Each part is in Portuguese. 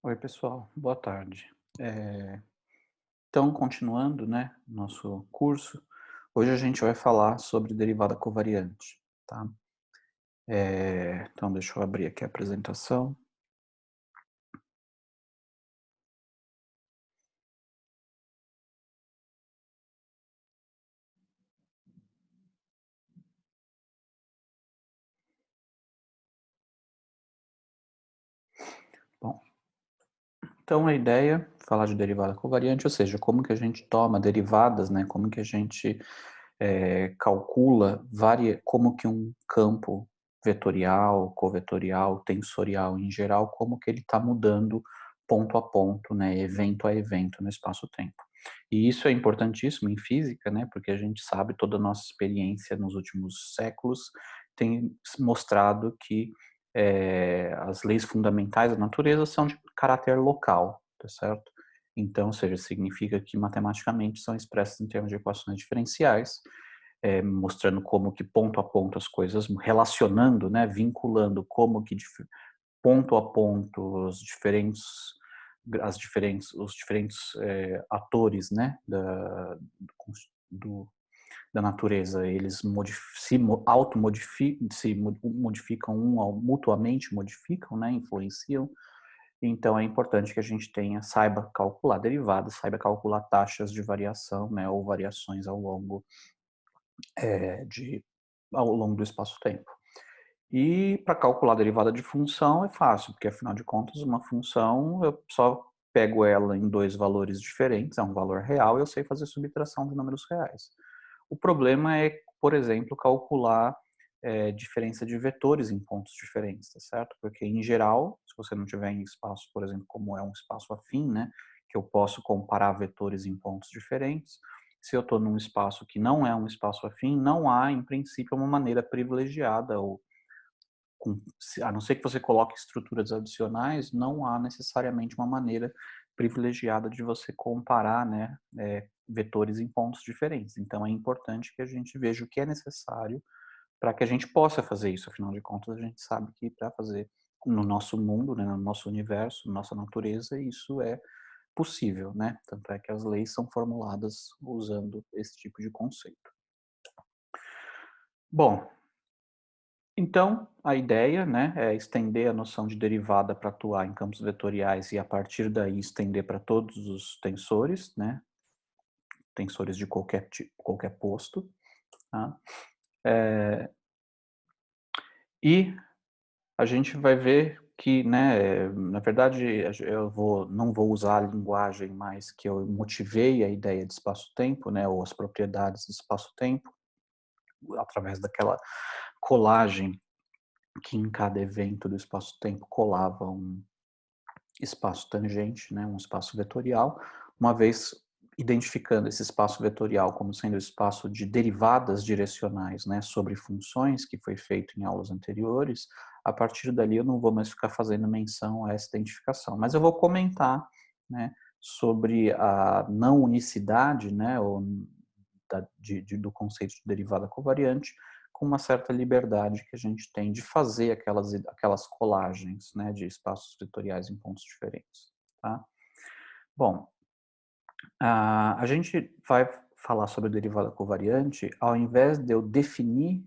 Oi, pessoal, boa tarde. Então, continuando, né, nosso curso, hoje a gente vai falar sobre derivada covariante, tá? Então, deixa eu abrir aqui a apresentação. Bom, então a ideia é falar de derivada covariante, ou seja, como que a gente toma derivadas, né, como que a gente calcula como que um campo vetorial, covetorial, tensorial em geral, como que ele está mudando ponto a ponto, né, evento a evento no espaço-tempo. E isso é importantíssimo em física, né, porque a gente sabe, toda a nossa experiência nos últimos séculos tem mostrado que as leis fundamentais da natureza são de caráter local, tá certo? Então, ou seja, significa que matematicamente são expressas em termos de equações diferenciais, mostrando como que ponto a ponto as coisas, relacionando, né, vinculando como que ponto a ponto os diferentes atores, né, do, da natureza, eles modificam mutuamente modificam, né, influenciam. Então é importante que a gente saiba calcular derivadas, saiba calcular taxas de variação, né, ou variações eh, de, ao longo do espaço-tempo. E para calcular a derivada de função é fácil, porque afinal de contas uma função eu só pego ela em dois valores diferentes, é um valor real e eu sei fazer subtração de números reais. O problema é, por exemplo, calcular diferença de vetores em pontos diferentes, tá certo? Porque em geral, se você não tiver em espaço, por exemplo, como é um espaço afim, né, que eu posso comparar vetores em pontos diferentes, se eu estou num espaço que não é um espaço afim, não há, em princípio, uma maneira privilegiada ou a não ser que você coloque estruturas adicionais, não há necessariamente uma maneira privilegiada de você comparar, né, vetores em pontos diferentes. Então é importante que a gente veja o que é necessário para que a gente possa fazer isso. Afinal de contas, a gente sabe que para fazer no nosso mundo, né, no nosso universo, na nossa natureza, isso é possível, né? Tanto é que as leis são formuladas usando esse tipo de conceito. Bom, então, a ideia, né, é estender a noção de derivada para atuar em campos vetoriais e a partir daí estender para todos os tensores, né, tensores de qualquer tipo, qualquer posto, tá? E a gente vai ver que, né, na verdade, não vou usar a linguagem mais que eu motivei a ideia de espaço-tempo, né, ou as propriedades do espaço-tempo, através daquela colagem que em cada evento do espaço-tempo colava um espaço tangente, né, um espaço vetorial, uma vez identificando esse espaço vetorial como sendo o espaço de derivadas direcionais, né, sobre funções, que foi feito em aulas anteriores, a partir dali eu não vou mais ficar fazendo menção a essa identificação, mas eu vou comentar, né, sobre a não unicidade, né, ou do conceito de derivada covariante, com uma certa liberdade que a gente tem de fazer aquelas colagens, né, de espaços vetoriais em pontos diferentes, tá? Bom, a gente vai falar sobre a derivada covariante, ao invés de eu definir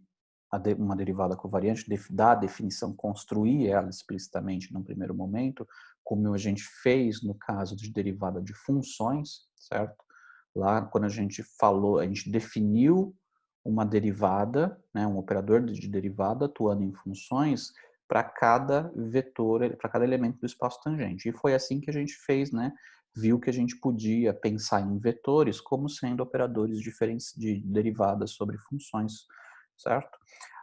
uma derivada covariante, dar a definição, construir ela explicitamente num primeiro momento, como a gente fez no caso de derivada de funções, certo? Lá, quando a gente falou, a gente definiu uma derivada, né, um operador de derivada atuando em funções para cada vetor, para cada elemento do espaço tangente. E foi assim que a gente fez, né? Viu que a gente podia pensar em vetores como sendo operadores diferentes de derivadas sobre funções, certo?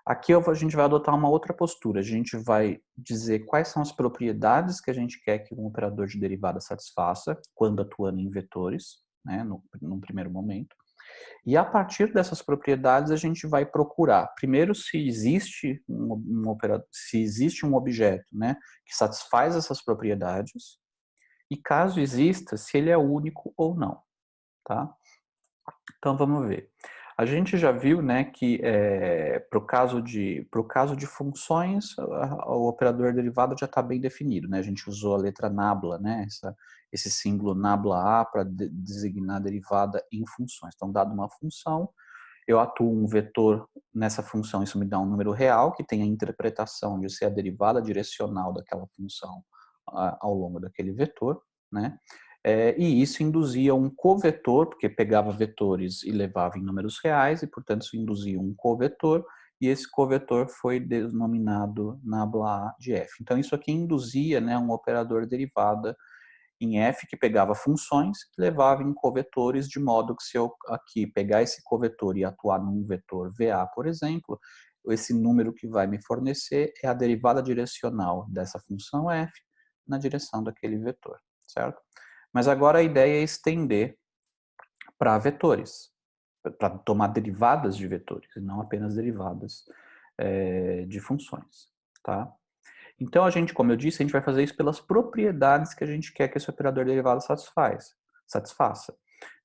Aqui a gente vai adotar uma outra postura. A gente vai dizer quais são as propriedades que a gente quer que um operador de derivada satisfaça quando atuando em vetores, né, num primeiro momento. E a partir dessas propriedades a gente vai procurar, primeiro, se existe se existe um objeto, né, que satisfaz essas propriedades, e caso exista, se ele é único ou não, tá? Então vamos ver. A gente já viu, né, que pro caso de funções, o operador derivado já está bem definido, né? A gente usou a letra nabla, né? Esse símbolo nabla A para designar a derivada em funções. Então, dado uma função, eu atuo um vetor nessa função, isso me dá um número real que tem a interpretação de ser a derivada direcional daquela função ao longo daquele vetor, né? E isso induzia um covetor, porque pegava vetores e levava em números reais, e portanto isso induzia um covetor, e esse covetor foi denominado nabla A de F. Então isso aqui induzia, né, um operador derivada em F que pegava funções e levava em covetores, de modo que se eu aqui pegar esse covetor e atuar num vetor VA, por exemplo, esse número que vai me fornecer é a derivada direcional dessa função F na direção daquele vetor, certo? Mas agora a ideia é estender para vetores, para tomar derivadas de vetores, e não apenas derivadas de funções, tá? Então, a gente, como eu disse, a gente vai fazer isso pelas propriedades que a gente quer que esse operador derivado satisfaça.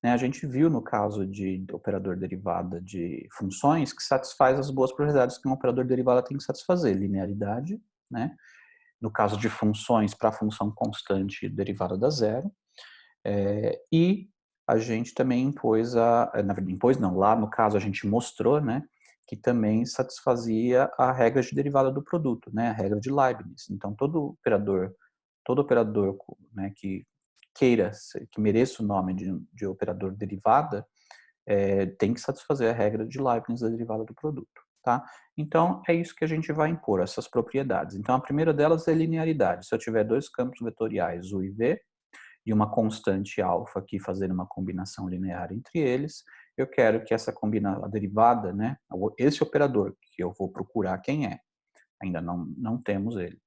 Né? A gente viu no caso de operador derivada de funções que satisfaz as boas propriedades que um operador derivado tem que satisfazer, linearidade, né? No caso de funções, para a função constante derivada da zero, e a gente também impôs na verdade, impôs não, lá no caso a gente mostrou, né, que também satisfazia a regra de derivada do produto, né, a regra de Leibniz. Então, todo operador, né, que queira, que mereça o nome de operador derivada, tem que satisfazer a regra de Leibniz da derivada do produto, tá? Então, é isso que a gente vai impor, essas propriedades. Então, a primeira delas é linearidade. Se eu tiver dois campos vetoriais, U e V, e uma constante alfa aqui fazendo uma combinação linear entre eles, eu quero que essa combinação, a derivada, né, esse operador que eu vou procurar quem é, ainda não temos ele,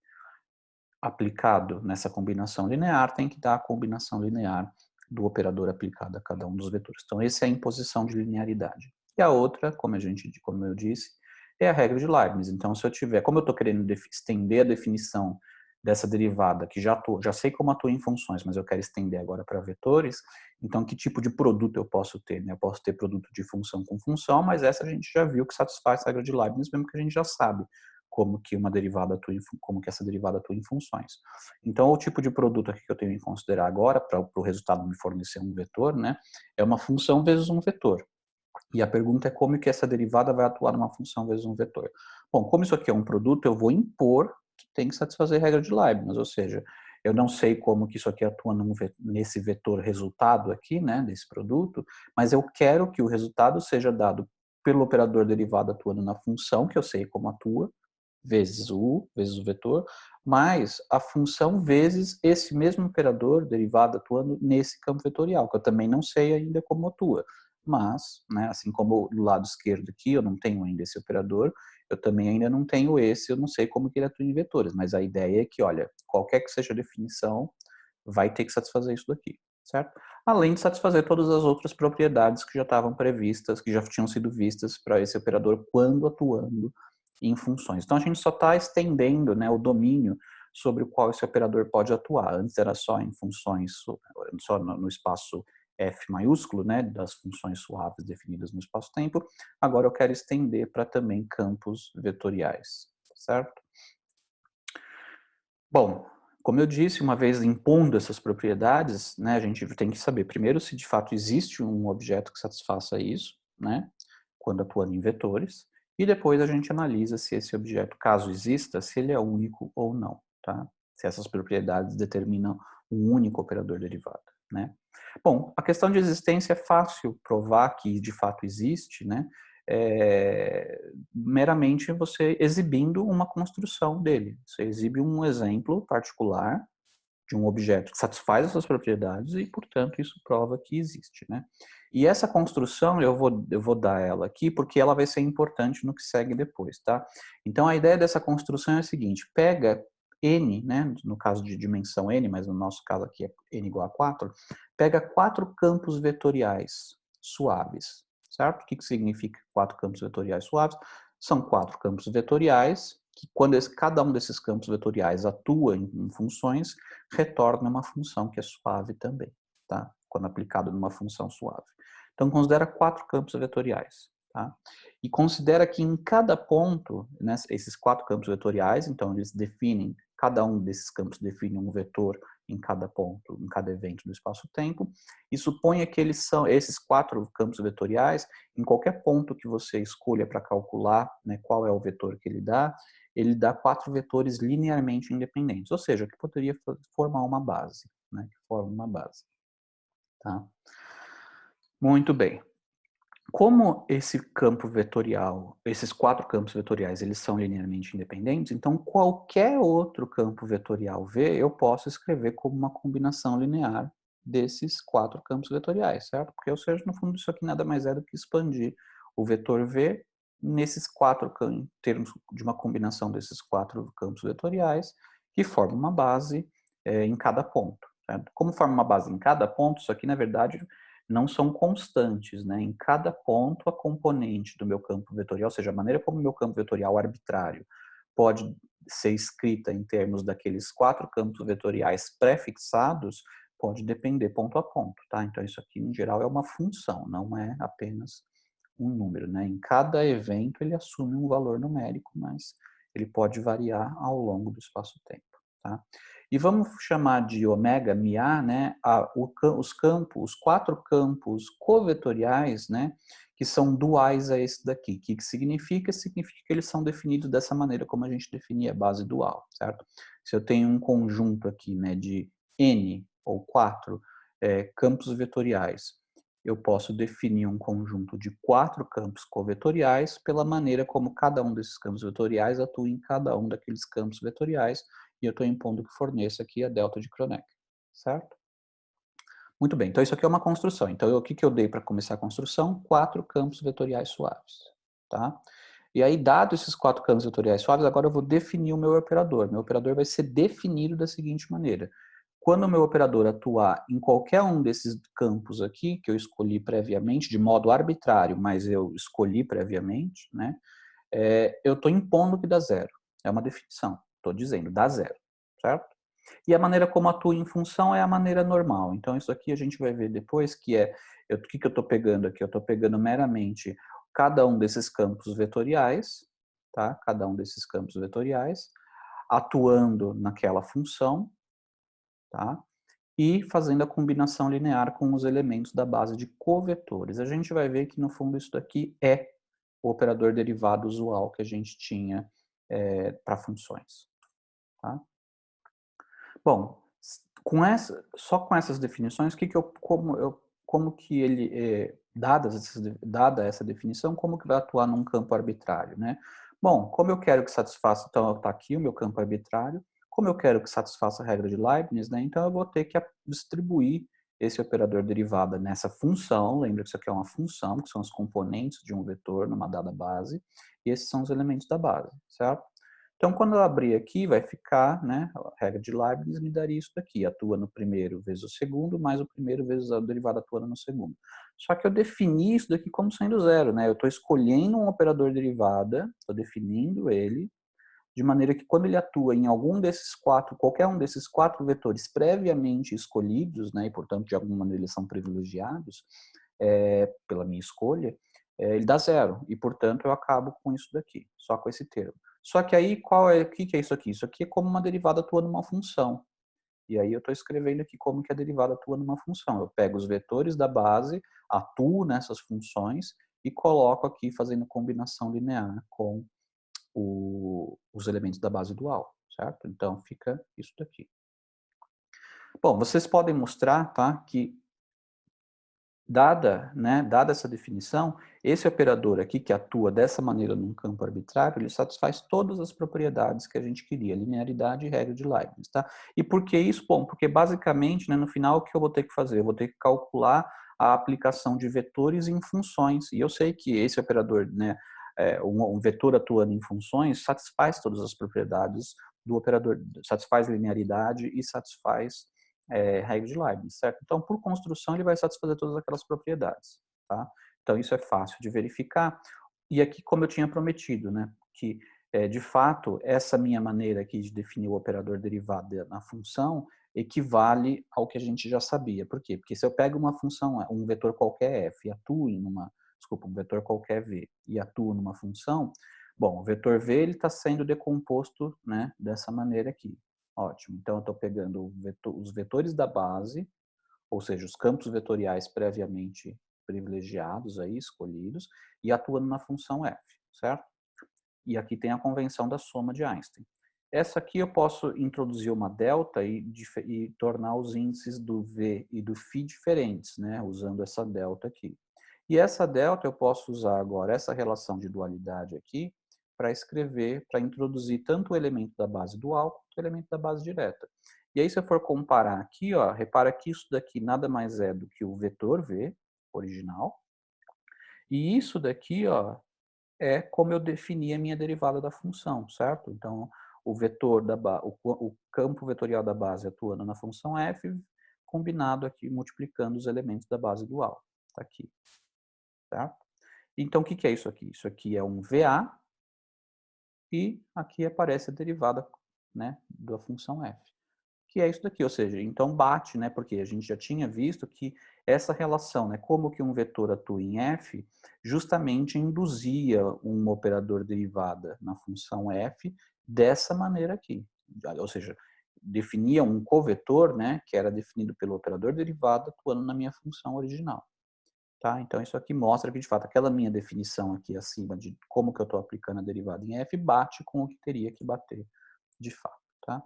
aplicado nessa combinação linear, tem que dar a combinação linear do operador aplicado a cada um dos vetores. Então, essa é a imposição de linearidade. E a outra, como eu disse, é a regra de Leibniz. Então, se eu tiver, como eu estou querendo estender a definição dessa derivada, que já sei como atua em funções, mas eu quero estender agora para vetores, então que tipo de produto eu posso ter? Né? Eu posso ter produto de função com função, mas essa a gente já viu que satisfaz a regra de Leibniz, mesmo que a gente já sabe como que essa derivada atua em funções. Então, o tipo de produto aqui que eu tenho que considerar agora, para o resultado me fornecer um vetor, né, é uma função vezes um vetor. E a pergunta é como que essa derivada vai atuar numa função vezes um vetor. Bom, como isso aqui é um produto, eu vou impor que tem que satisfazer a regra de Leibniz, ou seja, eu não sei como que isso aqui atua nesse vetor resultado aqui, né, desse produto, mas eu quero que o resultado seja dado pelo operador derivado atuando na função, que eu sei como atua, vezes o vetor, mais a função vezes esse mesmo operador derivado atuando nesse campo vetorial, que eu também não sei ainda como atua. Mas, né, assim como do lado esquerdo aqui eu não tenho ainda esse operador, eu também ainda não tenho esse, eu não sei como que ele atua em vetores, mas a ideia é que, olha, qualquer que seja a definição, vai ter que satisfazer isso daqui, certo? Além de satisfazer todas as outras propriedades que já estavam previstas, que já tinham sido vistas para esse operador quando atuando em funções. Então, a gente só está estendendo, né, o domínio sobre o qual esse operador pode atuar. Antes era só em funções, só no espaço F maiúsculo, né, das funções suaves definidas no espaço-tempo. Agora eu quero estender para também campos vetoriais, certo? Bom, como eu disse, uma vez impondo essas propriedades, né, a gente tem que saber primeiro se de fato existe um objeto que satisfaça isso, né, quando atuando em vetores, e depois a gente analisa se esse objeto, caso exista, se ele é único ou não, tá? Se essas propriedades determinam um único operador derivado, né? Bom, a questão de existência é fácil provar que de fato existe, né? Meramente você exibindo uma construção dele. Você exibe um exemplo particular de um objeto que satisfaz essas propriedades e, portanto, isso prova que existe, né? E essa construção, eu vou dar ela aqui porque ela vai ser importante no que segue depois, tá? Então, a ideia dessa construção é a seguinte, pega n, né, no caso de dimensão n, mas no nosso caso aqui é n igual a 4, pega 4 campos vetoriais suaves, certo? O que significa 4 campos vetoriais suaves? São 4 campos vetoriais que, quando cada um desses campos vetoriais atua em funções, retorna uma função que é suave também, tá? Quando aplicado numa função suave. Então, considera 4 campos vetoriais. tá? E considera que em cada ponto, né, esses 4 campos vetoriais, então eles definem, cada um desses campos define um vetor em cada ponto, em cada evento do espaço-tempo, e suponha que eles são, esses 4 campos vetoriais, em qualquer ponto que você escolha para calcular, né, qual é o vetor que ele dá 4 vetores linearmente independentes, ou seja, que poderia formar uma base, né, que forma uma base, tá? Muito bem. Como esse campo vetorial, esses 4 campos vetoriais, eles são linearmente independentes, então qualquer outro campo vetorial V eu posso escrever como uma combinação linear desses 4 campos vetoriais, certo? Porque, ou seja, no fundo, isso aqui nada mais é do que expandir o vetor V nesses 4 em termos de uma combinação desses 4 campos vetoriais, que formam uma base em cada ponto, certo? Como forma uma base em cada ponto, isso aqui, na verdade, não são constantes, né? Em cada ponto, a componente do meu campo vetorial, ou seja, a maneira como o meu campo vetorial arbitrário pode ser escrita em termos daqueles 4 campos vetoriais pré-fixados, pode depender ponto a ponto, tá? Então, isso aqui, em geral, é uma função, não é apenas um número, né? Em cada evento, ele assume um valor numérico, mas ele pode variar ao longo do espaço-tempo, tá? E vamos chamar de ômega MA, né, os campos, os 4 campos covetoriais, né, que são duais a esse daqui. O que significa? Significa que eles são definidos dessa maneira como a gente definia a base dual, certo? Se eu tenho um conjunto aqui, né, de N ou 4 campos vetoriais, eu posso definir um conjunto de 4 campos covetoriais pela maneira como cada um desses campos vetoriais atua em cada um daqueles campos vetoriais, e eu estou impondo que forneça aqui a delta de Kronecker, certo? Muito bem, então isso aqui é uma construção. Então, o que eu dei para começar a construção? 4 campos vetoriais suaves, tá? E aí, dado esses 4 campos vetoriais suaves, agora eu vou definir o meu operador. Meu operador vai ser definido da seguinte maneira. Quando o meu operador atuar em qualquer um desses campos aqui, que eu escolhi previamente, de modo arbitrário, mas eu escolhi previamente, né? Eu estou impondo que dá zero. É uma definição. Estou dizendo, dá zero, certo? E a maneira como atua em função é a maneira normal. Então, isso aqui a gente vai ver depois, que é, o que eu estou pegando aqui? Eu estou pegando meramente cada um desses campos vetoriais, tá? Cada um desses campos vetoriais, atuando naquela função, tá? E fazendo a combinação linear com os elementos da base de covetores. A gente vai ver que, no fundo, isso daqui é o operador derivado usual que a gente tinha para funções, tá? Bom, só com essas definições, como que ele, dada essa definição, como que vai atuar num campo arbitrário, né? Bom, como eu quero que satisfaça, então está aqui o meu campo arbitrário, como eu quero que satisfaça a regra de Leibniz, né? Então eu vou ter que distribuir esse operador derivada nessa função, lembra que isso aqui é uma função, que são os componentes de um vetor numa dada base, e esses são os elementos da base, certo? Então, quando eu abrir aqui, vai ficar, né, a regra de Leibniz me daria isso daqui, atua no primeiro vezes o segundo, mais o primeiro vezes a derivada atuando no segundo. Só que eu defini isso daqui como sendo zero, né? Eu estou escolhendo um operador derivada, estou definindo ele, de maneira que quando ele atua em algum desses 4, qualquer um desses 4 vetores previamente escolhidos, né, e portanto de alguma maneira eles são privilegiados pela minha escolha, ele dá zero, e portanto eu acabo com isso daqui, só com esse termo. Só que aí, o que é isso aqui? Isso aqui é como uma derivada atua numa função. E aí eu estou escrevendo aqui como que a derivada atua numa função. Eu pego os vetores da base, atuo nessas funções e coloco aqui fazendo combinação linear com os elementos da base dual, certo? Então fica isso daqui. Bom, vocês podem mostrar, tá, que dada essa definição, esse operador aqui que atua dessa maneira num campo arbitrário, ele satisfaz todas as propriedades que a gente queria, linearidade e regra de Leibniz, tá? E por que isso? Bom, porque basicamente, né, no final, o que eu vou ter que fazer? Eu vou ter que calcular a aplicação de vetores em funções, e eu sei que esse operador, né, um vetor atuando em funções, satisfaz todas as propriedades do operador, satisfaz linearidade e satisfaz regra de Leibniz, certo? Então, por construção, ele vai satisfazer todas aquelas propriedades, tá? Então, isso é fácil de verificar. E aqui, como eu tinha prometido, né, que, de fato, essa minha maneira aqui de definir o operador derivado na função equivale ao que a gente já sabia. Por quê? Porque se eu pego uma função, um vetor qualquer f, e atuo em uma desculpa, um vetor qualquer v, e atuo numa função, bom, o vetor v ele está sendo decomposto, né, dessa maneira aqui. Ótimo, então eu estou pegando os vetores da base, ou seja, os campos vetoriais previamente privilegiados, aí, escolhidos, e atuando na função f, certo? E aqui tem a convenção da soma de Einstein. Essa aqui eu posso introduzir uma delta e tornar os índices do v e do φ diferentes, né, usando essa delta aqui. E essa delta eu posso usar agora essa relação de dualidade aqui para escrever, para introduzir tanto o elemento da base dual quanto o elemento da base direta. E aí se eu for comparar aqui, ó, repara que isso daqui nada mais é do que o vetor v original. E isso daqui, ó, é como eu defini a minha derivada da função, certo? Então, o vetor o campo vetorial da base atuando na função f, combinado aqui, multiplicando os elementos da base dual. Está aqui, certo? Então, o que é isso aqui? Isso aqui é um VA e aqui aparece a derivada, né, da função f. Que é isso daqui, ou seja, então bate, né, porque a gente já tinha visto que essa relação, né, como que um vetor atua em f, justamente induzia um operador derivada na função f dessa maneira aqui. Ou seja, definia um covetor, né, que era definido pelo operador derivada atuando na minha função original. Tá? Então isso aqui mostra que, de fato, aquela minha definição aqui acima de como que eu estou aplicando a derivada em f bate com o que teria que bater de fato. Tá?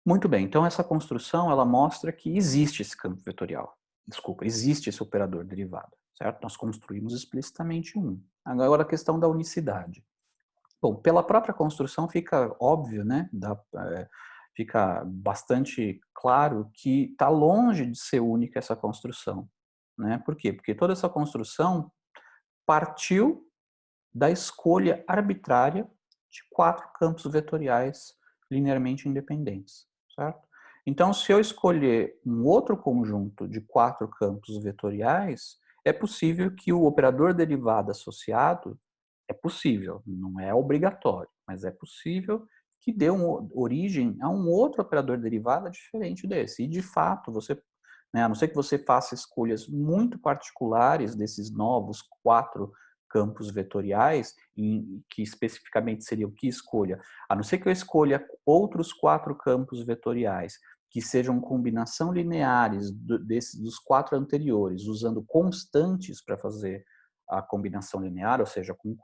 Muito bem, então essa construção ela mostra que existe esse campo vetorial. Desculpa, existe esse operador derivado, certo? Nós construímos explicitamente um. Agora a questão da unicidade. Bom, pela própria construção fica óbvio, né? Fica bastante claro que está longe de ser única essa construção. Né? Por quê? Porque toda essa construção partiu da escolha arbitrária de 4 campos vetoriais linearmente independentes, certo? Então, se eu escolher um outro conjunto de 4 campos vetoriais, é possível que o operador derivado associado, é possível, não é obrigatório, mas é possível que dê origem a um outro operador derivado diferente desse. E, de fato, você, né, a não ser que você faça escolhas muito particulares desses novos 4 campos vetoriais, que especificamente seria o que escolha, a não ser que eu escolha outros 4 campos vetoriais que sejam combinação lineares dos 4 anteriores, usando constantes para fazer a combinação linear, ou seja, com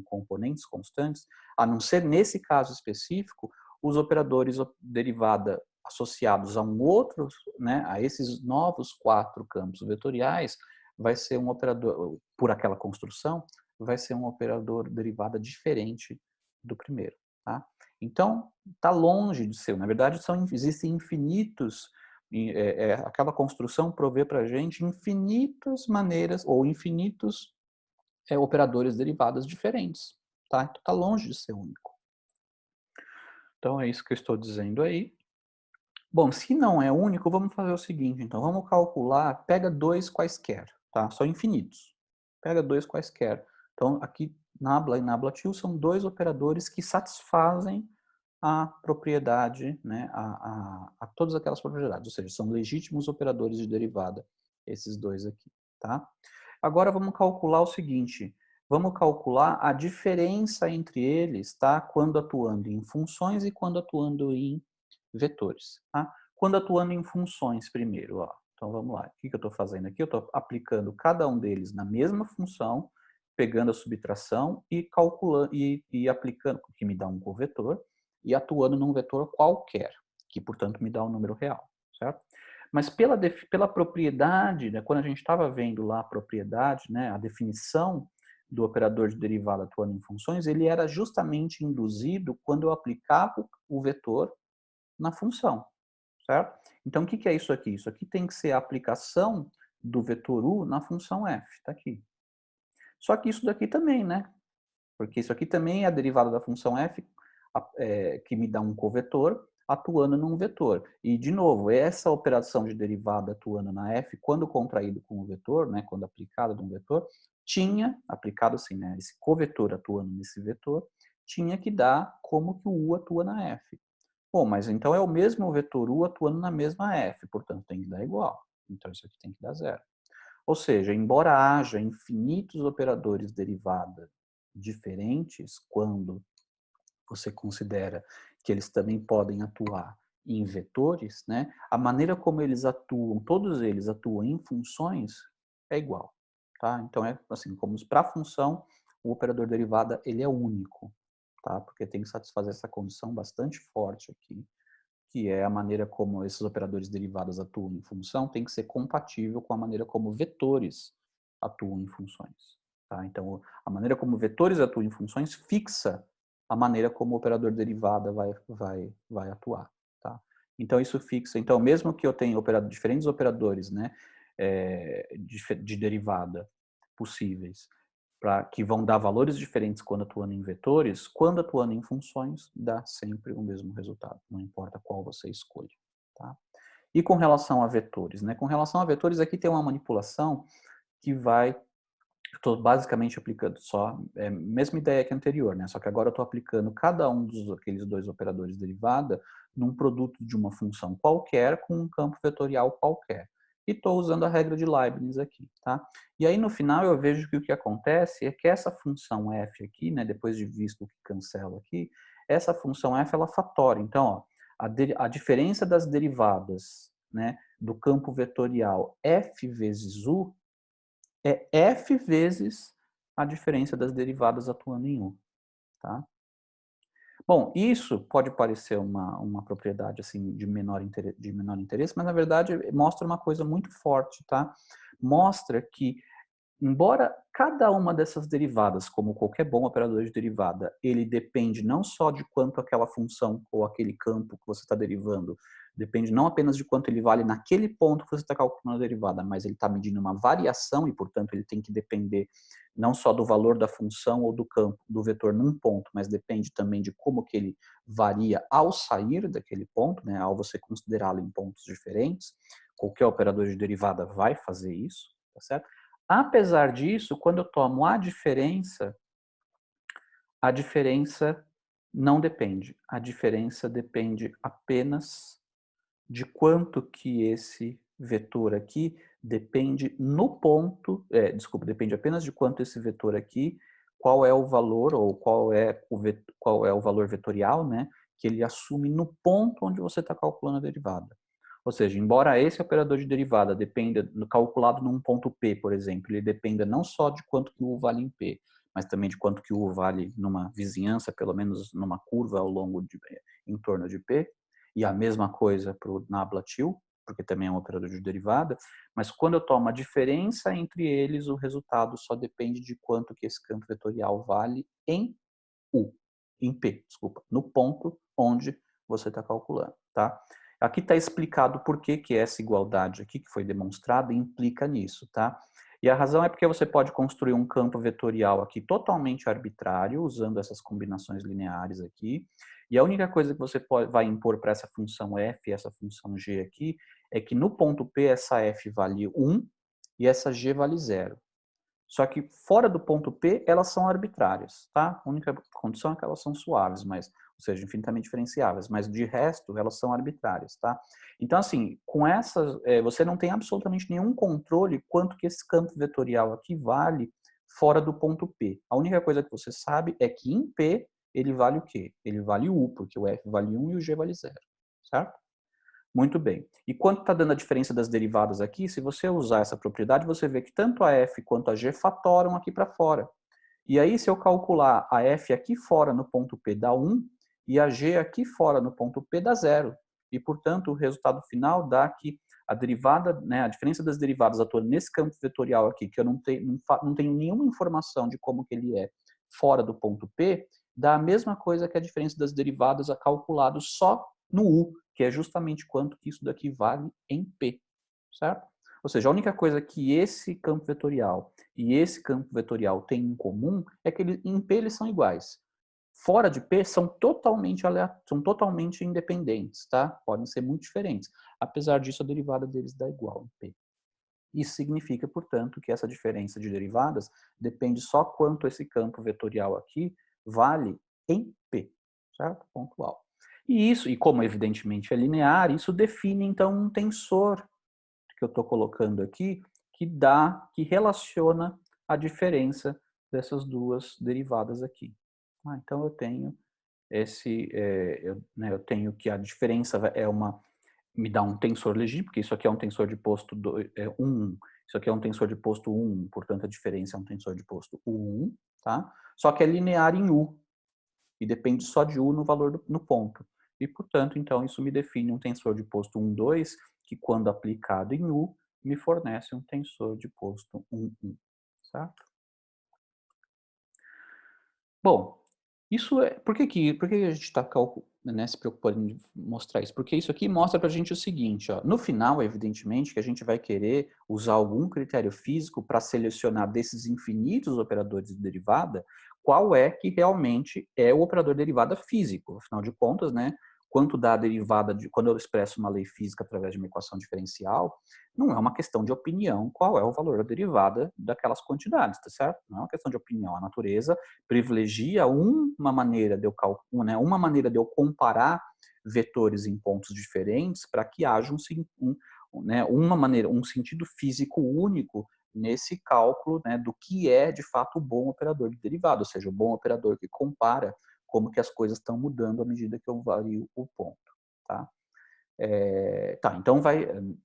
componentes constantes, a não ser nesse caso específico, os operadores derivada associados a um outro, né, a esses novos 4 campos vetoriais, vai ser um operador, por aquela construção, vai ser um operador derivada diferente do primeiro. Tá? Então, está longe de ser. Na verdade, existem infinitos, aquela construção provê para a gente infinitas maneiras, ou infinitos operadores derivados diferentes. Tá? Então, está longe de ser único. Então, é isso que eu estou dizendo aí. Bom, se não é único, vamos fazer o seguinte, então, vamos calcular, pega 2 quaisquer, tá? São infinitos. Pega 2 quaisquer. Então, aqui, nabla e nabla-til são 2 operadores que satisfazem a propriedade, né, a todas aquelas propriedades, ou seja, são legítimos operadores de derivada, esses 2 aqui, tá? Agora, vamos calcular o seguinte, vamos calcular a diferença entre eles, tá? Quando atuando em funções e quando atuando em vetores. Tá? Quando atuando em funções primeiro, ó. Então vamos lá, o que eu estou fazendo aqui? Eu estou aplicando cada um deles na mesma função, pegando a subtração e calculando e aplicando, que me dá um covetor, e atuando num vetor qualquer, que portanto me dá um número real, certo? Mas pela propriedade, né, quando a gente estava vendo lá a propriedade, né, a definição do operador de derivada atuando em funções, ele era justamente induzido quando eu aplicava o vetor na função, certo? Então, o que é isso aqui? Isso aqui tem que ser a aplicação do vetor u na função f, está aqui. Só que isso daqui também, né? Porque isso aqui também é a derivada da função f, que me dá um covetor, atuando num vetor. E, de novo, essa operação de derivada atuando na f, quando contraído com o vetor, né, quando aplicada num vetor, tinha, aplicado assim, né, esse covetor atuando nesse vetor, tinha que dar como que o u atua na f. Bom, mas então é o mesmo vetor u atuando na mesma f, portanto tem que dar igual. Então isso aqui tem que dar zero. Ou seja, embora haja infinitos operadores derivada diferentes, quando você considera que eles também podem atuar em vetores, né? A maneira como eles atuam, todos eles atuam em funções, é igual, tá? Então é assim, como para a função, o operador derivada ele é único, tá? Porque tem que satisfazer essa condição bastante forte aqui, que é a maneira como esses operadores derivados atuam em função tem que ser compatível com a maneira como vetores atuam em funções. Tá? Então, a maneira como vetores atuam em funções fixa a maneira como o operador derivada vai atuar. Tá? Então, isso fixa. Então, mesmo que eu tenha diferentes operadores, né, de derivada possíveis, que vão dar valores diferentes quando atuando em vetores, quando atuando em funções, dá sempre o mesmo resultado, não importa qual você escolha. Tá? E com relação a vetores? Né? Com relação a vetores, aqui tem uma manipulação que estou basicamente aplicando só, mesma ideia que a anterior, né? Só que agora eu estou aplicando cada um aqueles dois operadores derivada num produto de uma função qualquer com um campo vetorial qualquer. E estou usando a regra de Leibniz aqui, tá? E aí no final eu vejo que o que acontece é que essa função f aqui, né, depois de visto o que cancela aqui, essa função f ela fatora. Então, ó, a diferença das derivadas, né, do campo vetorial f vezes u é f vezes a diferença das derivadas atuando em U. Tá? Bom, isso pode parecer uma propriedade assim de menor interesse, mas na verdade mostra uma coisa muito forte, tá? Mostra que embora cada uma dessas derivadas, como qualquer bom operador de derivada, ele depende não só de quanto aquela função ou aquele campo que você está derivando, depende não apenas de quanto ele vale naquele ponto que você está calculando a derivada, mas ele está medindo uma variação e, portanto, ele tem que depender não só do valor da função ou do campo, do vetor num ponto, mas depende também de como que ele varia ao sair daquele ponto, né, ao você considerá-lo em pontos diferentes. Qualquer operador de derivada vai fazer isso, tá certo? Apesar disso, quando eu tomo a diferença não depende. A diferença depende apenas de quanto que esse vetor aqui depende no ponto, depende apenas de quanto esse vetor aqui, qual é o valor ou qual é o valor vetorial, né, que ele assume no ponto onde você está calculando a derivada. Ou seja, embora esse operador de derivada dependa, calculado num ponto P, por exemplo, ele dependa não só de quanto que o U vale em P, mas também de quanto que o U vale numa vizinhança, pelo menos numa curva ao longo em torno de P, e a mesma coisa para o Nabla-Till, porque também é um operador de derivada, mas quando eu tomo a diferença entre eles, o resultado só depende de quanto que esse campo vetorial vale em U, em P, desculpa, no ponto onde você está calculando, tá? Aqui está explicado por que essa igualdade aqui que foi demonstrada implica nisso, tá? E a razão é porque você pode construir um campo vetorial aqui totalmente arbitrário, usando essas combinações lineares aqui, e a única coisa que você vai impor para essa função f e essa função g aqui é que no ponto P essa f vale 1 e essa g vale 0. Só que fora do ponto P, elas são arbitrárias, tá? A única condição é que elas são suaves, mas, ou seja, infinitamente diferenciáveis, mas de resto, elas são arbitrárias, tá? Então, assim, com essas, você não tem absolutamente nenhum controle quanto que esse campo vetorial aqui vale fora do ponto P. A única coisa que você sabe é que em P, ele vale o quê? Ele vale U, porque o F vale 1 e o G vale 0, certo? Muito bem. E quanto está dando a diferença das derivadas aqui, se você usar essa propriedade, você vê que tanto a f quanto a g fatoram aqui para fora. E aí, se eu calcular a f aqui fora no ponto P dá 1 e a g aqui fora no ponto P dá 0. E, portanto, o resultado final dá que a derivada, né, a diferença das derivadas atuando nesse campo vetorial aqui, que eu não tenho nenhuma informação de como que ele é fora do ponto P, dá a mesma coisa que a diferença das derivadas a calculado só no U, que é justamente quanto que isso daqui vale em P, certo? Ou seja, a única coisa que esse campo vetorial e esse campo vetorial têm em comum é que em P eles são iguais. Fora de P são totalmente independentes, tá? Podem ser muito diferentes. Apesar disso, a derivada deles dá igual em P. Isso significa, portanto, que essa diferença de derivadas depende só quanto esse campo vetorial aqui vale em P, certo? Pontual. E isso, e como evidentemente é linear, isso define então um tensor que eu estou colocando aqui, que relaciona a diferença dessas duas derivadas aqui. Então eu tenho eu tenho que a diferença me dá um tensor legítimo, porque isso aqui é um tensor de posto 1, isso aqui é um tensor de posto 1, portanto a diferença é um tensor de posto 1, tá? Só que é linear em U, e depende só de U no valor no ponto. E, portanto, então, isso me define um tensor de posto 1, 2, que quando aplicado em U, me fornece um tensor de posto 1, 1, certo? Bom, isso é... Por que a gente está se preocupando em mostrar isso? Porque isso aqui mostra para a gente o seguinte, ó, no final, evidentemente, que a gente vai querer usar algum critério físico para selecionar desses infinitos operadores de derivada, qual é que realmente é o operador de derivada físico. Afinal de contas, né, quanto dá a derivada quando eu expresso uma lei física através de uma equação diferencial, não é uma questão de opinião qual é o valor da derivada daquelas quantidades, tá certo? Não é uma questão de opinião. A natureza privilegia uma maneira de eu né, uma maneira de eu comparar vetores em pontos diferentes para que haja né, um sentido físico único nesse cálculo, né, do que é de fato o bom operador de derivada, ou seja, o bom operador que compara como que as coisas estão mudando à medida que eu vario o ponto, tá? Então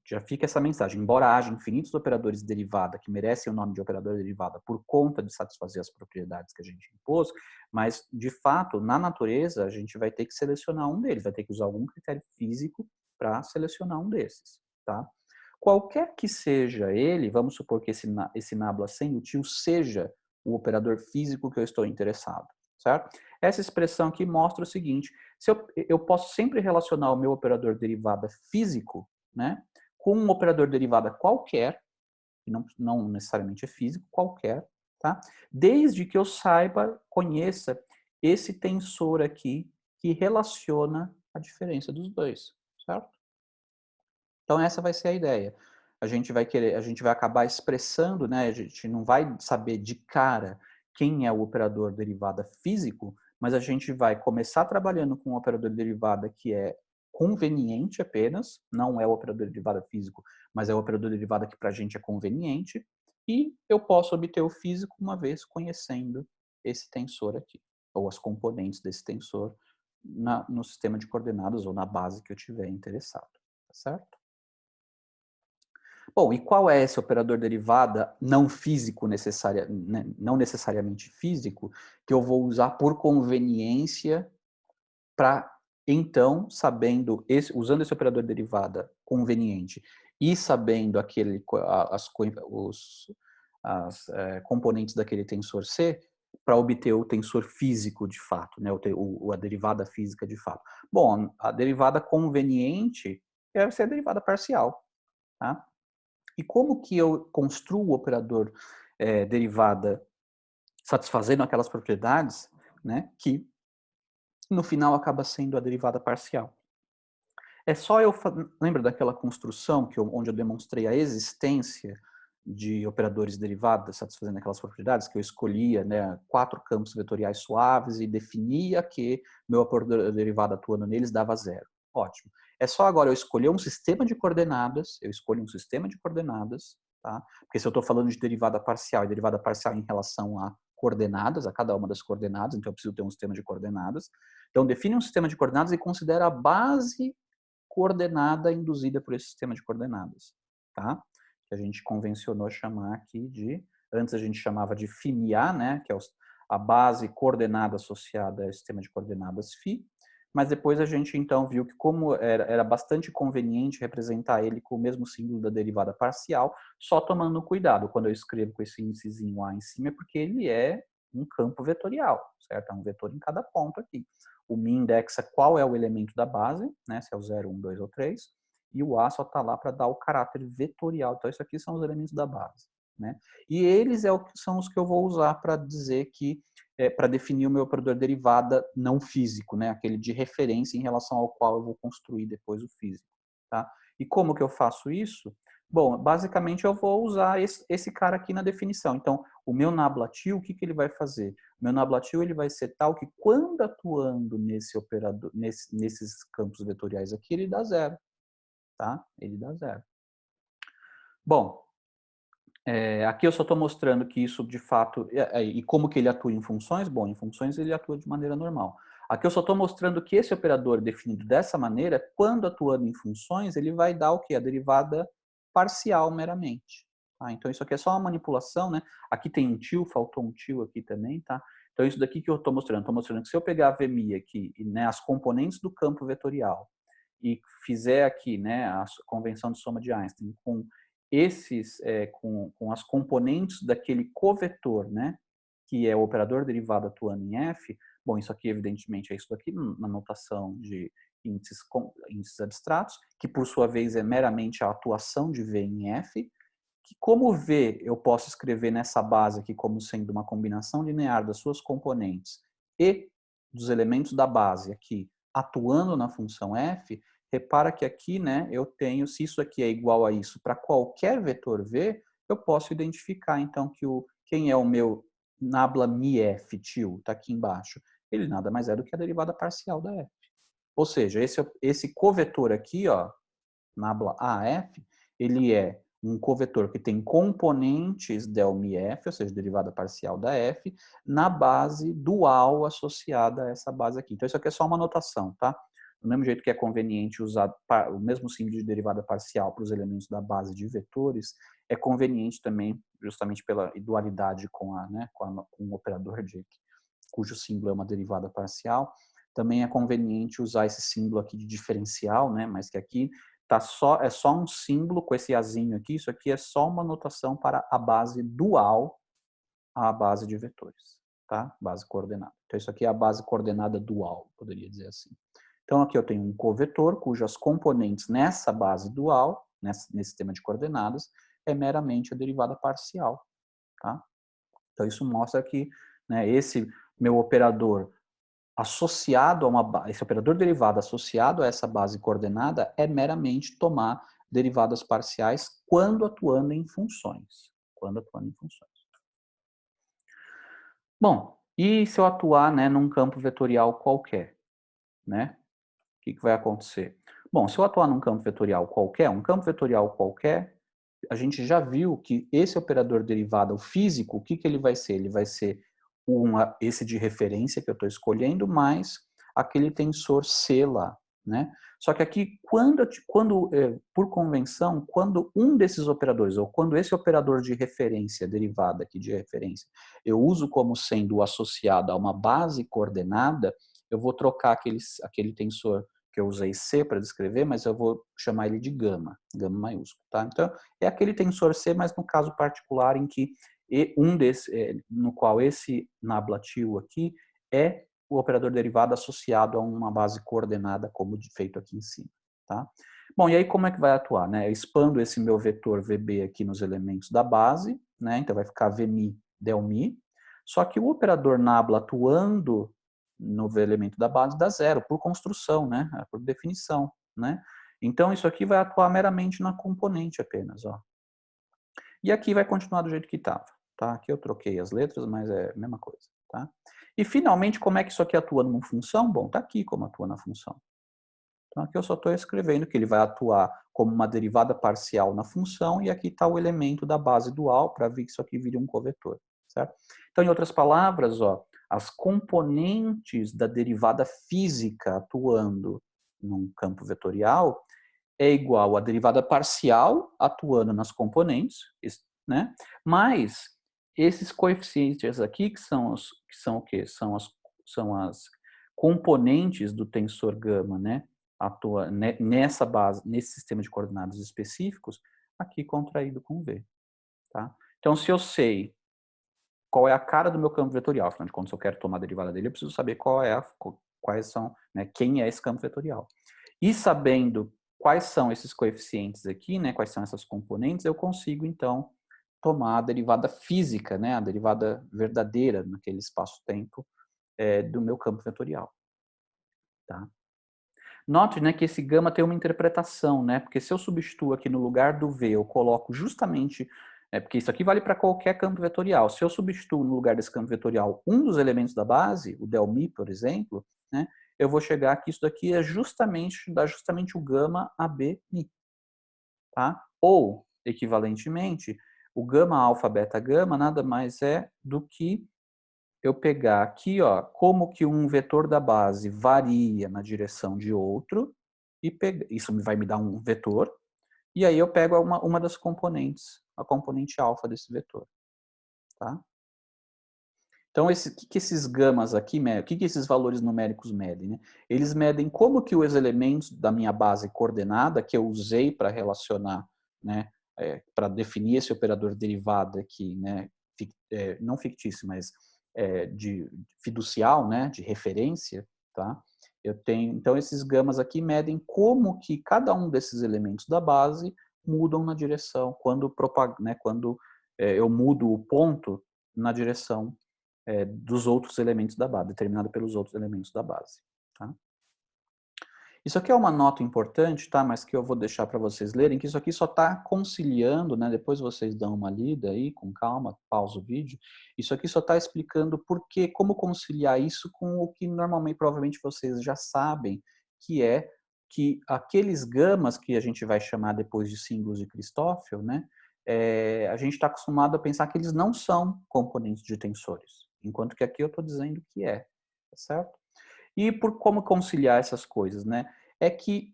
já fica essa mensagem. Embora haja infinitos operadores de derivada que merecem o nome de operador de derivada por conta de satisfazer as propriedades que a gente impôs, mas, de fato, na natureza, a gente vai ter que selecionar um deles, vai ter que usar algum critério físico para selecionar um desses. Tá? Qualquer que seja ele, vamos supor que esse nabla sem o tio seja o operador físico que eu estou interessado. Certo? Essa expressão aqui mostra o seguinte: se eu posso sempre relacionar o meu operador derivada físico, né, com um operador derivada qualquer, que não necessariamente é físico, qualquer, tá? Desde que eu conheça esse tensor aqui que relaciona a diferença dos dois, certo? Então essa vai ser a ideia. A gente vai acabar expressando, né? A gente não vai saber de cara quem é o operador derivada físico, mas a gente vai começar trabalhando com um operador de derivada que é conveniente apenas, não é o operador de derivada físico, mas é o operador de derivada que para a gente é conveniente, e eu posso obter o físico uma vez conhecendo esse tensor aqui, ou as componentes desse tensor no sistema de coordenadas ou na base que eu tiver interessado, tá certo? Bom, e qual é esse operador derivada não físico né, não necessariamente físico, que eu vou usar por conveniência para, então, usando esse operador derivada conveniente e sabendo as componentes daquele tensor C, para obter o tensor físico de fato, né, a derivada física de fato. Bom, a derivada conveniente deve ser a derivada parcial, tá? E como que eu construo o operador derivada satisfazendo aquelas propriedades, né, que no final acaba sendo a derivada parcial? É só lembra daquela construção onde eu demonstrei a existência de operadores derivadas satisfazendo aquelas propriedades, que eu escolhia, né, 4 campos vetoriais suaves e definia que meu operador derivado atuando neles dava 0. Ótimo. É só agora eu escolher um sistema de coordenadas, eu escolho um sistema de coordenadas, tá? Porque se eu estou falando de derivada parcial, e derivada parcial em relação a coordenadas, a cada uma das coordenadas, então eu preciso ter um sistema de coordenadas. Então define um sistema de coordenadas e considera a base coordenada induzida por esse sistema de coordenadas, tá? Que a gente convencionou chamar aqui antes a gente chamava de φ, né, que é a base coordenada associada ao sistema de coordenadas φ, mas depois a gente então viu que como era bastante conveniente representar ele com o mesmo símbolo da derivada parcial, só tomando cuidado quando eu escrevo com esse índicezinho A em cima, é porque ele é um campo vetorial, certo? É um vetor em cada ponto aqui. O mi indexa qual é o elemento da base, né, se é o 0, 1, 2 ou 3, e o A só está lá para dar o caráter vetorial. Então, isso aqui são os elementos da base. Né? E eles são os que eu vou usar para dizer que, para definir o meu operador derivada não físico, né? Aquele de referência em relação ao qual eu vou construir depois o físico. Tá? E como que eu faço isso? Bom, basicamente eu vou usar esse cara aqui na definição. Então, o meu nablatil, o que ele vai fazer? O meu nablatil ele vai ser tal que quando atuando nesse operador, nesses campos vetoriais aqui, ele dá 0. Tá? Ele dá 0. Bom, Aqui eu só estou mostrando que isso de fato e como que ele atua em funções? Bom, em funções ele atua de maneira normal. Aqui eu só estou mostrando que esse operador definido dessa maneira, quando atuando em funções, ele vai dar o quê? A derivada parcial meramente. Tá? Então isso aqui é só uma manipulação, né? Aqui tem um til, faltou um til aqui também, tá? Então isso daqui que eu estou mostrando que se eu pegar a VMI aqui, né, as componentes do campo vetorial, e fizer aqui, né, a convenção de soma de Einstein com com as componentes daquele covetor, né, que é o operador derivado atuando em F, bom, isso aqui evidentemente é isso daqui na notação de índices abstratos, que por sua vez é meramente a atuação de V em F, que como V eu posso escrever nessa base aqui como sendo uma combinação linear das suas componentes e dos elementos da base aqui atuando na função f, repara que aqui, né, eu tenho, se isso aqui é igual a isso para qualquer vetor V, eu posso identificar então que quem é o meu nabla mi f til, está aqui embaixo, ele nada mais é do que a derivada parcial da f. Ou seja, esse covetor aqui, ó, nabla AF, ele é um covetor que tem componentes del mi f, ou seja, derivada parcial da f, na base dual associada a essa base aqui. Então isso aqui é só uma notação, tá? Do mesmo jeito que é conveniente usar o mesmo símbolo de derivada parcial para os elementos da base de vetores, é conveniente também, justamente pela dualidade com o operador de cujo símbolo é uma derivada parcial, também é conveniente usar esse símbolo aqui de diferencial, né? Mas que aqui é só um símbolo com esse azinho aqui, isso aqui é só uma notação para a base dual à base de vetores, tá? Base coordenada. Então isso aqui é a base coordenada dual, poderia dizer assim. Então aqui eu tenho um covetor cujas componentes nessa base dual, nesse sistema de coordenadas, é meramente a derivada parcial, tá? Então isso mostra que, né, esse meu operador associado a esse operador derivado associado a essa base coordenada é meramente tomar derivadas parciais quando atuando em funções. Quando atuando em funções. Bom, e se eu atuar, né, num campo vetorial qualquer, né? O que vai acontecer? Bom, se eu atuar num campo vetorial qualquer, a gente já viu que esse operador derivado físico, o que ele vai ser? Ele vai ser esse de referência que eu estou escolhendo, mais aquele tensor C lá, né? Só que aqui, por convenção, quando um desses operadores, ou quando esse operador de referência, derivada aqui de referência, eu uso como sendo associado a uma base coordenada, eu vou trocar aquele tensor que eu usei C para descrever, mas eu vou chamar ele de gama maiúsculo, tá? Então, é aquele tensor C, mas no caso particular em que no qual esse nablatil aqui é o operador derivado associado a uma base coordenada, como feito aqui em cima, tá? Bom, e aí como é que vai atuar, né? Eu expando esse meu vetor VB aqui nos elementos da base, né? Então vai ficar VMI del mi, só que o operador nabla atuando no elemento da base dá zero, por construção, né? Por definição, né? Então isso aqui vai atuar meramente na componente apenas, ó. E aqui vai continuar do jeito que estava, tá? Aqui eu troquei as letras, mas é a mesma coisa, tá? E finalmente, como é que isso aqui atua numa função? Bom, tá aqui como atua na função. Então aqui eu só estou escrevendo que ele vai atuar como uma derivada parcial na função e aqui está o elemento da base dual para ver que isso aqui vira um covetor, certo? Então, em outras palavras, ó, as componentes da derivada física atuando num campo vetorial é igual à derivada parcial atuando nas componentes, né? Mais esses coeficientes aqui que são o quê? São as componentes do tensor gama, né? Atua nessa base, nesse sistema de coordenadas específicos, aqui contraído com V, tá? Então, se eu sei qual é a cara do meu campo vetorial, afinal de contas, se eu quero tomar a derivada dele, eu preciso saber quais são, né, quem é esse campo vetorial. E sabendo quais são esses coeficientes aqui, né, quais são essas componentes, eu consigo, então, tomar a derivada física, né, a derivada verdadeira naquele espaço-tempo do meu campo vetorial. Tá? Note, né, que esse gama tem uma interpretação, né, porque se eu substituo aqui no lugar do V, eu coloco justamente, porque isso aqui vale para qualquer campo vetorial, se eu substituo no lugar desse campo vetorial um dos elementos da base, o del mi, por exemplo, né, eu vou chegar que isso daqui dá justamente o gama AB mi. Tá? Ou, equivalentemente, O gama, alfa, beta, gama nada mais é do que eu pegar aqui, ó, como que um vetor da base varia na direção de outro, e isso vai me dar um vetor, e aí eu pego uma das componentes, a componente alfa desse vetor, tá? Então, o que esses gamas aqui medem? O que esses valores numéricos medem? Né? Eles medem como que os elementos da minha base coordenada, que eu usei para relacionar, né, para definir esse operador derivado aqui, né, não fictício, mas de fiducial, né, de referência, tá? Eu tenho, então, esses gamas aqui medem como que cada um desses elementos da base mudam na direção, quando eu mudo o ponto na direção dos outros elementos da base, determinado pelos outros elementos da base. Tá? Isso aqui é uma nota importante, tá? Mas que eu vou deixar para vocês lerem, que isso aqui só está conciliando, né? Depois vocês dão uma lida aí, com calma, pausa o vídeo. Isso aqui só está explicando como conciliar isso com o que normalmente, provavelmente, vocês já sabem, que é que aqueles gamas que a gente vai chamar depois de símbolos de Christoffel, né? A gente está acostumado a pensar que eles não são componentes de tensores, enquanto que aqui eu estou dizendo que tá certo? E por como conciliar essas coisas, né? É que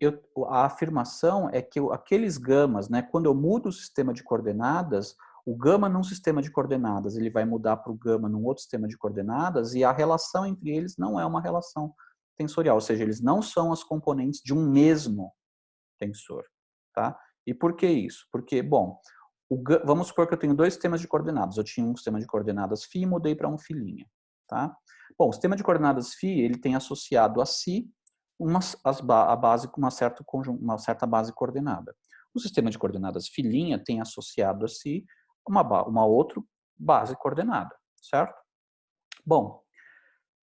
a afirmação é que aqueles gamas, né, quando eu mudo o sistema de coordenadas, o gama num sistema de coordenadas, ele vai mudar para o gama num outro sistema de coordenadas, e a relação entre eles não é uma relação tensorial, ou seja, eles não são as componentes de um mesmo tensor, tá? E por que isso? Porque, bom, vamos supor que eu tenho dois sistemas de coordenadas. Eu tinha um sistema de coordenadas φ e mudei para um φ', tá? Bom, o sistema de coordenadas φ, ele tem associado a si a base com uma certa base coordenada. O sistema de coordenadas φ' tem associado a si uma outra base coordenada, certo? Bom,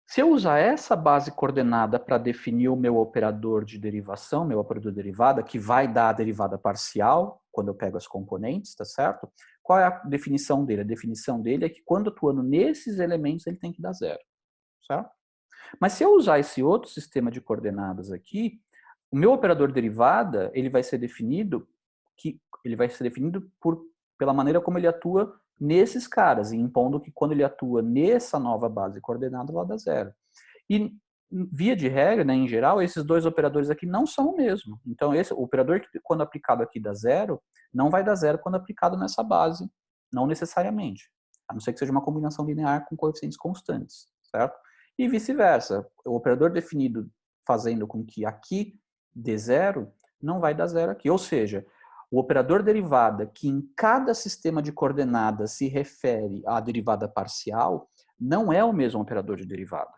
se eu usar essa base coordenada para definir o meu operador de derivação, meu operador de derivada, que vai dar a derivada parcial, quando eu pego as componentes, tá certo? Qual é a definição dele? A definição dele é que quando atuando nesses elementos, ele tem que dar zero, certo? Mas se eu usar esse outro sistema de coordenadas aqui, o meu operador de derivada, ele vai ser definido pela maneira como ele atua nesses caras, e impondo que quando ele atua nessa nova base coordenada, ela dá zero. E, via de regra, né, em geral, esses dois operadores aqui não são o mesmo. Então, o operador que, quando aplicado aqui, dá zero, não vai dar zero quando aplicado nessa base, não necessariamente. A não ser que seja uma combinação linear com coeficientes constantes, certo? E vice-versa. O operador definido fazendo com que aqui dê zero, não vai dar zero aqui. Ou seja, o operador derivada, que em cada sistema de coordenadas se refere à derivada parcial, não é o mesmo operador de derivada.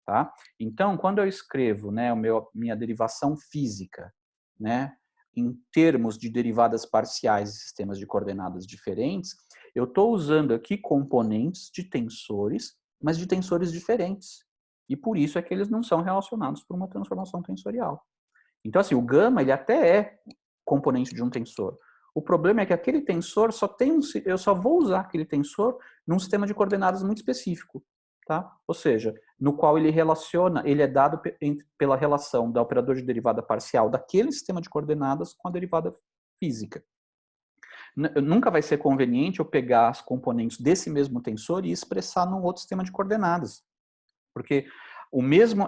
Tá? Então, quando eu escrevo, né, minha derivação física, né, em termos de derivadas parciais de sistemas de coordenadas diferentes, eu estou usando aqui componentes de tensores, mas de tensores diferentes. E por isso é que eles não são relacionados por uma transformação tensorial. Então, assim, o gama, ele até é componente de um tensor. O problema é que aquele tensor eu só vou usar aquele tensor num sistema de coordenadas muito específico, tá? Ou seja, no qual ele é dado pela relação da operador de derivada parcial daquele sistema de coordenadas com a derivada física. Nunca vai ser conveniente eu pegar as componentes desse mesmo tensor e expressar num outro sistema de coordenadas. Porque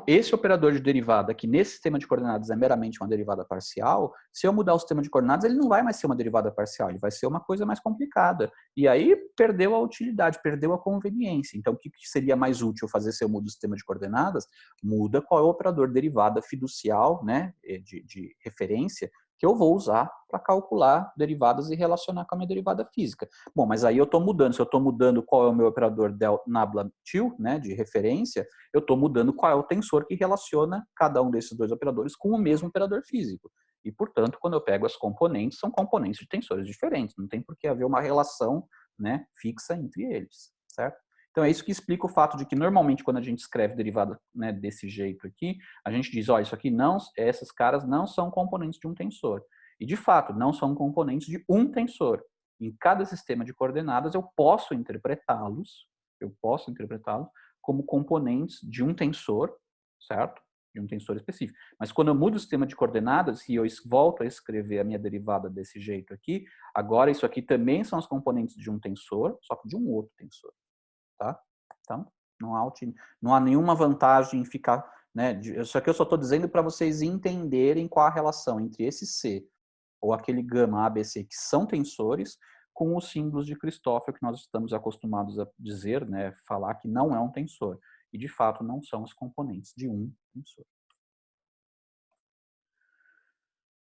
esse operador de derivada, que nesse sistema de coordenadas é meramente uma derivada parcial, se eu mudar o sistema de coordenadas, ele não vai mais ser uma derivada parcial, ele vai ser uma coisa mais complicada. E aí perdeu a utilidade, perdeu a conveniência. Então, o que seria mais útil fazer se eu mudo o sistema de coordenadas? Muda qual é o operador de derivada fiducial, né, de referência, que eu vou usar para calcular derivadas e relacionar com a minha derivada física. Bom, mas aí eu estou mudando. Se eu estou mudando qual é o meu operador nabla-til, né, de referência, eu estou mudando qual é o tensor que relaciona cada um desses dois operadores com o mesmo operador físico. E, portanto, quando eu pego as componentes, são componentes de tensores diferentes. Não tem por que haver uma relação, né, fixa entre eles, certo? Então, é isso que explica o fato de que, normalmente, quando a gente escreve derivada, né, desse jeito aqui, a gente diz, ó, isso aqui esses caras não são componentes de um tensor. E, de fato, não são componentes de um tensor. Em cada sistema de coordenadas, eu posso interpretá-los como componentes de um tensor, certo? de um tensor específico. Mas quando eu mudo o sistema de coordenadas e eu volto a escrever a minha derivada desse jeito aqui, agora isso aqui também são os componentes de um tensor, só que de um outro tensor, tá? Então, não há nenhuma vantagem em ficar, né? Isso aqui eu só estou dizendo para vocês entenderem qual a relação entre esse C ou aquele gama ABC, que são tensores, com os símbolos de Christoffel, que nós estamos acostumados a dizer, né, falar que não é um tensor. E, de fato, não são os componentes de um tensor.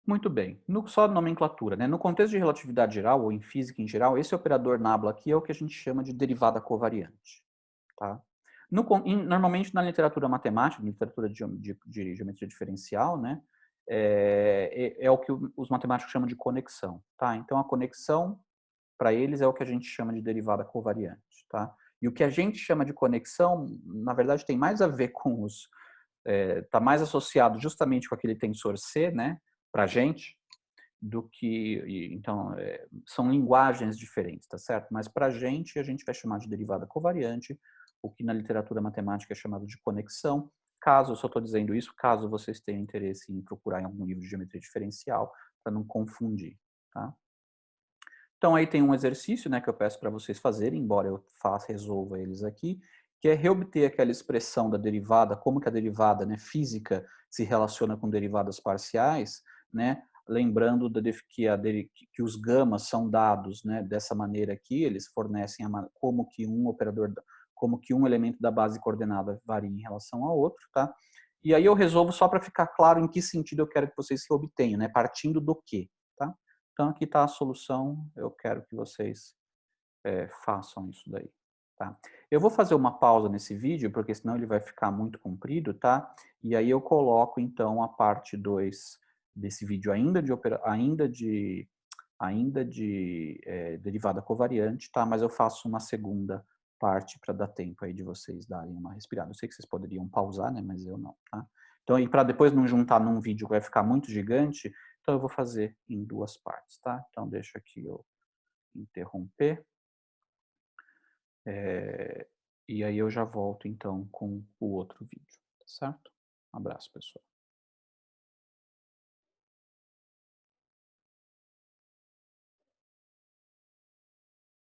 Muito bem. Só nomenclatura, né? No contexto de relatividade geral, ou em física em geral, esse operador nabla aqui é o que a gente chama de derivada covariante. Tá? Normalmente, na literatura matemática, literatura de geometria diferencial, né, é o que os matemáticos chamam de conexão. Tá? Então, a conexão, para eles, é o que a gente chama de derivada covariante. Tá? E o que a gente chama de conexão, na verdade, tem mais a ver com está mais associado justamente com aquele tensor C, né, para a gente, do que, então, são linguagens diferentes, tá certo? Mas para a gente vai chamar de derivada covariante, o que na literatura matemática é chamado de conexão. Caso, eu só estou dizendo isso, caso vocês tenham interesse em procurar em algum livro de geometria diferencial, para não confundir, tá? Então, aí tem um exercício, né, que eu peço para vocês fazerem, embora eu resolva eles aqui, que é reobter aquela expressão da derivada, como que a derivada, né, física se relaciona com derivadas parciais, né, lembrando que os gamas são dados, né, dessa maneira aqui, eles fornecem como que um elemento da base coordenada varia em relação ao outro, tá? E aí eu resolvo só para ficar claro em que sentido eu quero que vocês se obtenham, né, partindo do quê, tá? Então, aqui está a solução, eu quero que vocês façam isso daí. Tá? Eu vou fazer uma pausa nesse vídeo, porque senão ele vai ficar muito comprido, tá? E aí eu coloco, então, a parte 2 desse vídeo ainda de derivada covariante, tá? Mas eu faço uma segunda parte para dar tempo aí de vocês darem uma respirada. Eu sei que vocês poderiam pausar, né? Mas eu não, tá? Então, e para depois não juntar num vídeo que vai ficar muito gigante, então eu vou fazer em duas partes, tá? Então deixa aqui eu interromper. E aí eu já volto então com o outro vídeo, tá certo? Um abraço, pessoal.